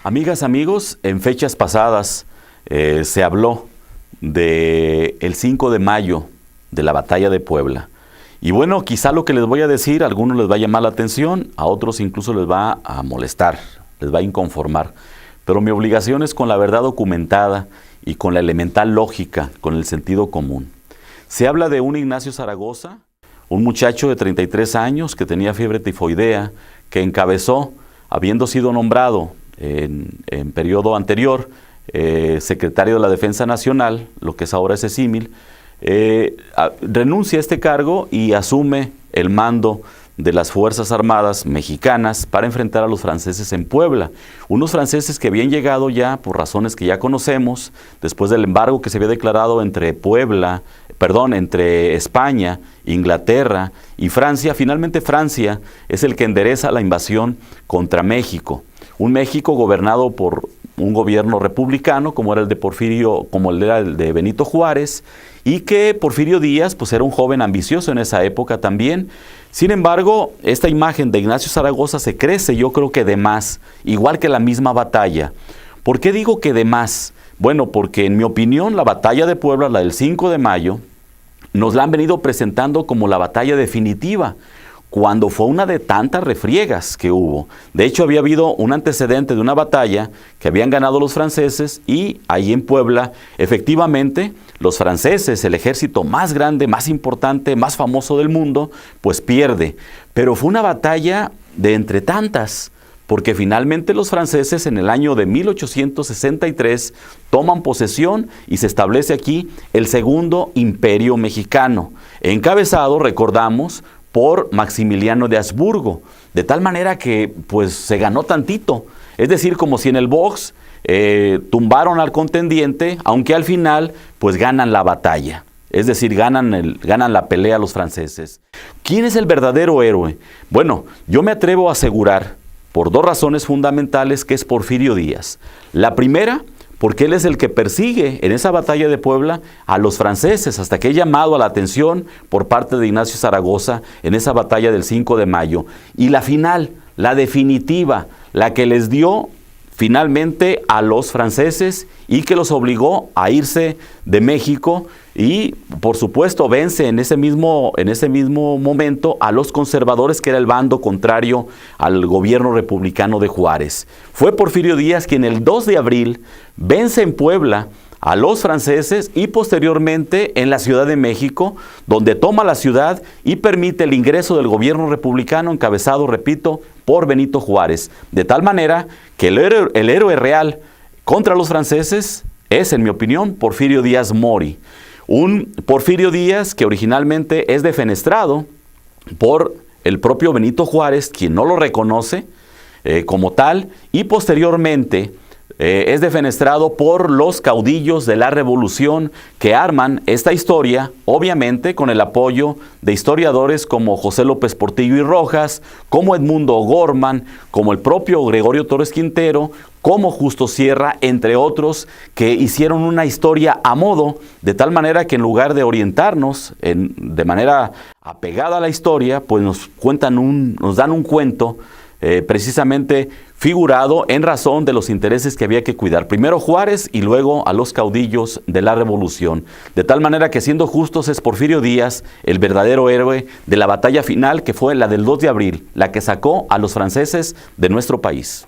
Amigas, amigos, en fechas pasadas se habló del 5 de mayo, de la batalla de Puebla. Y bueno, quizá lo que les voy a decir a algunos les va a llamar la atención, a otros incluso les va a molestar, les va a inconformar. Pero mi obligación es con la verdad documentada y con la elemental lógica, con el sentido común. Se habla de un Ignacio Zaragoza, un muchacho de 33 años que tenía fiebre tifoidea, que encabezó, habiendo sido nombrado en periodo anterior, secretario de la Defensa Nacional, lo que es ahora ese símil, renuncia a este cargo y asume el mando de las Fuerzas Armadas mexicanas para enfrentar a los franceses en Puebla. Unos franceses que habían llegado ya, por razones que ya conocemos, después del embargo que se había declarado entre entre España, Inglaterra y Francia. Finalmente Francia es el que endereza la invasión contra México. Un México gobernado por un gobierno republicano, como era el de Benito Juárez, y que Porfirio Díaz pues era un joven ambicioso en esa época también. Sin embargo, esta imagen de Ignacio Zaragoza se crece, yo creo que de más, igual que la misma batalla. ¿Por qué digo que de más? Bueno, porque en mi opinión la batalla de Puebla, la del 5 de mayo, nos la han venido presentando como la batalla definitiva, cuando fue una de tantas refriegas que hubo. De hecho, había habido un antecedente de una batalla que habían ganado los franceses y ahí en Puebla, efectivamente, los franceses, el ejército más grande, más importante, más famoso del mundo, pues pierde. Pero fue una batalla de entre tantas, porque finalmente los franceses en el año de 1863 toman posesión y se establece aquí el Segundo Imperio Mexicano, encabezado, recordamos, por Maximiliano de Habsburgo, de tal manera que pues se ganó tantito, es decir, como si en el box tumbaron al contendiente, aunque al final pues ganan la batalla, es decir, ganan la pelea los franceses. ¿Quién es el verdadero héroe? Bueno, yo me atrevo a asegurar, por dos razones fundamentales, que es Porfirio Díaz. La primera, porque él es el que persigue en esa batalla de Puebla a los franceses, hasta que es llamado a la atención por parte de Ignacio Zaragoza en esa batalla del 5 de mayo. Y la final, la definitiva, la que les dio finalmente a los franceses y que los obligó a irse de México y, por supuesto, vence en ese mismo momento a los conservadores, que era el bando contrario al gobierno republicano de Juárez. Fue Porfirio Díaz quien el 2 de abril vence en Puebla a los franceses y posteriormente en la Ciudad de México, donde toma la ciudad y permite el ingreso del gobierno republicano encabezado, repito, por Benito Juárez. De tal manera que el héroe real contra los franceses es, en mi opinión, Porfirio Díaz Mori. Un Porfirio Díaz que originalmente es defenestrado por el propio Benito Juárez, quien no lo reconoce como tal, y posteriormente es defenestrado por los caudillos de la revolución que arman esta historia, obviamente con el apoyo de historiadores como José López Portillo y Rojas, como Edmundo O'Gorman, como el propio Gregorio Torres Quintero, como Justo Sierra, entre otros, que hicieron una historia a modo, de tal manera que en lugar de orientarnos de manera apegada a la historia, pues nos dan un cuento precisamente figurado en razón de los intereses que había que cuidar. Primero Juárez y luego a los caudillos de la revolución. De tal manera que, siendo justos, es Porfirio Díaz el verdadero héroe de la batalla final, que fue la del 2 de abril, la que sacó a los franceses de nuestro país.